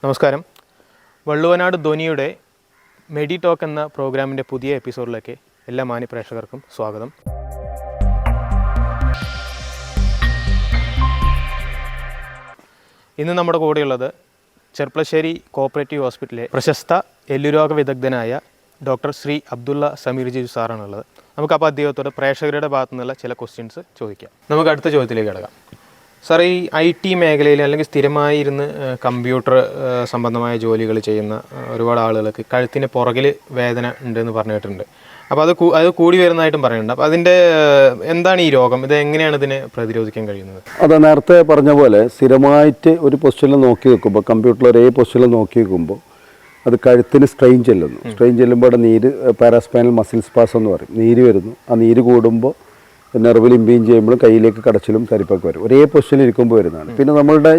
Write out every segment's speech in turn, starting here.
നമസ്കാരം. വള്ളുവനാട് ധ്വനിയുടെ മെഡി ടോക്ക് എന്ന പ്രോഗ്രാമിൻ്റെ പുതിയ എപ്പിസോഡിലേക്ക് എല്ലാ മാന്യ പ്രേക്ഷകർക്കും സ്വാഗതം. ഇന്ന് നമ്മുടെ കൂടെയുള്ളത് ചെർപ്പളശ്ശേരി കോപ്പറേറ്റീവ് ഹോസ്പിറ്റലിലെ പ്രശസ്ത എല്ലുരോഗ വിദഗ്ധനായ ഡോക്ടർ ശ്രീ അബ്ദുള്ള സമീർ ജിജു സാറാണുള്ളത്. നമുക്കപ്പോൾ അദ്ദേഹത്തോട് പ്രേക്ഷകരുടെ ഭാഗത്തു നിന്നുള്ള ചില ക്വസ്റ്റ്യൻസ് ചോദിക്കാം. നമുക്ക് അടുത്ത ചോദ്യത്തിലേക്ക് കിടക്കാം. സാർ, ഈ IT മേഖലയിൽ അല്ലെങ്കിൽ സ്ഥിരമായി ഇരുന്ന് കമ്പ്യൂട്ടർ സംബന്ധമായ ജോലികൾ ചെയ്യുന്ന ഒരുപാട് ആളുകൾക്ക് കഴുത്തിന് പുറകിൽ വേദന ഉണ്ടെന്ന് പറഞ്ഞിട്ടുണ്ട്. അപ്പോൾ അത് കൂടി വരുന്നതായിട്ടും പറയുന്നുണ്ട്. അപ്പോൾ അതിൻ്റെ എന്താണ് ഈ രോഗം, ഇത് എങ്ങനെയാണ് ഇതിനെ പ്രതിരോധിക്കാൻ കഴിയുന്നത്? അത് നേരത്തെ പറഞ്ഞ പോലെ സ്ഥിരമായിട്ട് ഒരു പൊസിഷനിൽ നോക്കി വെക്കുമ്പോൾ, കമ്പ്യൂട്ടറിൽ ഒരേ പൊസിഷനിൽ നോക്കി വെക്കുമ്പോൾ അത് കഴുത്തിന് സ്ട്രെയിൻ ചെല്ലുമ്പോൾ അവിടെ നീര്, പാരാസ്പൈനൽ മസിൽ സ്പാസ് എന്ന് പറയും, നീര് വരുന്നു. ആ നീര് കൂടുമ്പോൾ നെർവിൽ ഇമ്പീൻ ചെയ്യുമ്പോഴും കയ്യിലേക്ക് കടച്ചിലും തരിപ്പൊക്കെ വരും. ഒരേ പൊസിഷനിൽ ഇരിക്കുമ്പോൾ വരുന്നതാണ്. പിന്നെ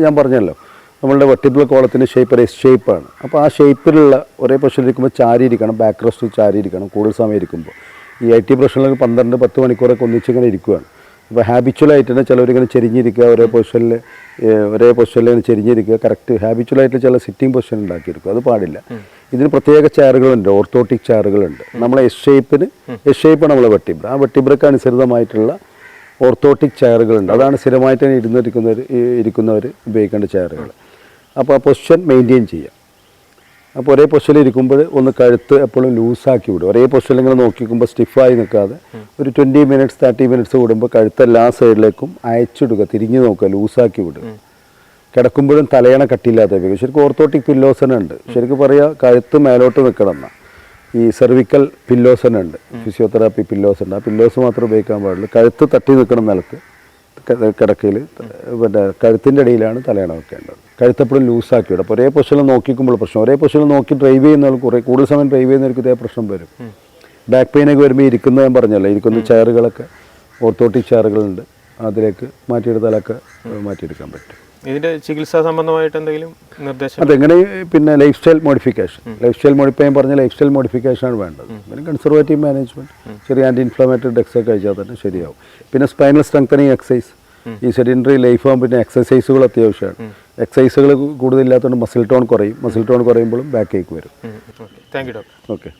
ഞാൻ പറഞ്ഞല്ലോ, നമ്മളുടെ വെർട്ടിബ്രൽ കോളത്തിൻ്റെ ഷേപ്പ് ഒരു എസ് ഷേപ്പാണ്. അപ്പോൾ ആ ഷേപ്പിലുള്ള ഒരേ പൊസിഷനിൽ ഇരിക്കുമ്പോൾ ചാരിയിരിക്കണം, ബാക്ക് റെസ്റ്റ് ചാരിയിരിക്കണം കൂടുതൽ സമയം ഇരിക്കുമ്പോൾ. ഈ IT പ്രൊഫഷണലൊക്കെ 12-10 മണിക്കൂറൊക്കെ ഒന്നിച്ചിങ്ങനെ ഇരിക്കുകയാണ്. അപ്പോൾ ഹാബിച്വലായിട്ട് തന്നെ ചിലവരിങ്ങനെ ചെരിഞ്ഞിരിക്കുക, ഒരേ പൊസിഷനിൽ ഇങ്ങനെ ചെരിഞ്ഞിരിക്കുക. കറക്റ്റ് ഹാബിച്വലായിട്ട് ചില സിറ്റിംഗ് പൊസിഷൻ ഉണ്ടാക്കിയിരിക്കും, അത് പാടില്ല. ഇതിന് പ്രത്യേക ചെയറുകളുണ്ട്, ഓർത്തോട്ടിക് ചെയറുകളുണ്ട്. നമ്മളെ എസ് ഷേപ്പ് നമ്മളെ വെർട്ടിബ്ര, ആ വെർട്ടിബ്രക്ക് അനുസൃതമായിട്ടുള്ള ഓർത്തോട്ടിക് ചെയറുകളുണ്ട്. അതാണ് സ്ഥിരമായിട്ട് ഇരിക്കുന്നവർ ഉപയോഗിക്കേണ്ട ചെയറുകൾ. അപ്പോൾ ആ പൊസിഷൻ മെയിൻറ്റെയിൻ ചെയ്യാം. അപ്പോൾ ഒരേ പൊസിഷനിൽ ഇരിക്കുമ്പോൾ ഒന്ന് കഴുത്ത് എപ്പോഴും ലൂസാക്കി വിടും. ഒരേ പൊസിഷനിൽ ഇങ്ങനെ നോക്കിക്കുമ്പോൾ സ്റ്റിഫായി നിൽക്കാതെ ഒരു 20 മിനിറ്റ്സ് 30 മിനിറ്റ്സ് കൂടുമ്പോൾ കഴുത്ത് എല്ലാ സൈഡിലേക്കും അയച്ചിടുക, തിരിഞ്ഞു നോക്കുക, ലൂസാക്കി വിടുക. കിടക്കുമ്പോഴും തലയണ കട്ടിയില്ലാത്ത ഉപയോഗിക്കും. ശരിക്കും ഓർത്തോട്ടിക് പില്ലോസ് തന്നെ ഉണ്ട്. ശരിക്കും പറയുക, കഴുത്ത് മേലോട്ട് നിൽക്കണം എന്നാണ്. ഈ സെർവിക്കൽ പില്ലോസ് തന്നെ ഉണ്ട്, ഫിസിയോതെറാപ്പി പില്ലോസ് ഉണ്ട്. ആ പില്ലോസ് മാത്രം ഉപയോഗിക്കാൻ പാടുള്ളൂ. കഴുത്ത് തട്ടി നിൽക്കണം നിലത്ത്, കിടക്കയിൽ പിന്നെ കഴുത്തിൻ്റെ ഇടയിലാണ് തലയണ വെക്കേണ്ടത്. കഴുത്തെപ്പോഴും ലൂസാക്കി വിടും. അപ്പോൾ ഒരേ പൊസിഷനിൽ നോക്കിക്കുമ്പോൾ പ്രശ്നം, ഒരേ പൊസിഷനിൽ നോക്കി ഡ്രൈവ് ചെയ്യുന്നവർക്ക് കൂടുതൽ സമയം ഡ്രൈവ് ചെയ്യുന്നവർക്ക് ഇതേ പ്രശ്നം വരും. ബാക്ക് പെയിനൊക്കെ വരുമ്പോൾ ഇരിക്കുന്നത് ഞാൻ പറഞ്ഞല്ലോ, ഇരിക്കുന്ന ചെയറുകളൊക്കെ ഓർത്തോട്ടിക് ചെയറുകളുണ്ട്, അതിലേക്ക് മാറ്റിയെടുത്താലൊക്കെ മാറ്റിയെടുക്കാൻ പറ്റും. ഇതിൻ്റെ ചികിത്സാ സംബന്ധമായിട്ട് എന്തെങ്കിലും നിർദ്ദേശം? അതെങ്ങനെ പിന്നെ ലൈഫ് സ്റ്റൈൽ മോഡിഫിക്കേഷൻ പറഞ്ഞ ലൈഫ് സ്റ്റൈൽ മോഡിഫിക്കേഷനാണ് വേണ്ടത്. പിന്നെ കൺസർവേറ്റീവ് മാനേജ്മെൻറ്റ്, ചെറിയ ആൻറ്റി ഇൻഫ്ലമേറ്ററി ഡ്രഗ്സ് ഒക്കെ കഴിച്ചാൽ തന്നെ ശരിയാവും. പിന്നെ സ്പൈനൽ സ്ട്രെങ്തനിങ് എക്സസൈസ്, ഈ സെഡൻറ്ററി ലൈഫ് ആകുമ്പോൾ പിന്നെ എക്സസൈസുകൾ അത്യാവശ്യമാണ്. എക്സസൈസുകൾ കൂടുതലില്ലാത്തതുകൊണ്ട് മസിൽ ടോൺ കുറയുമ്പോഴും ബാക്ക് ഏക്ക് വരും. Thank you doctor. ഓക്കെ.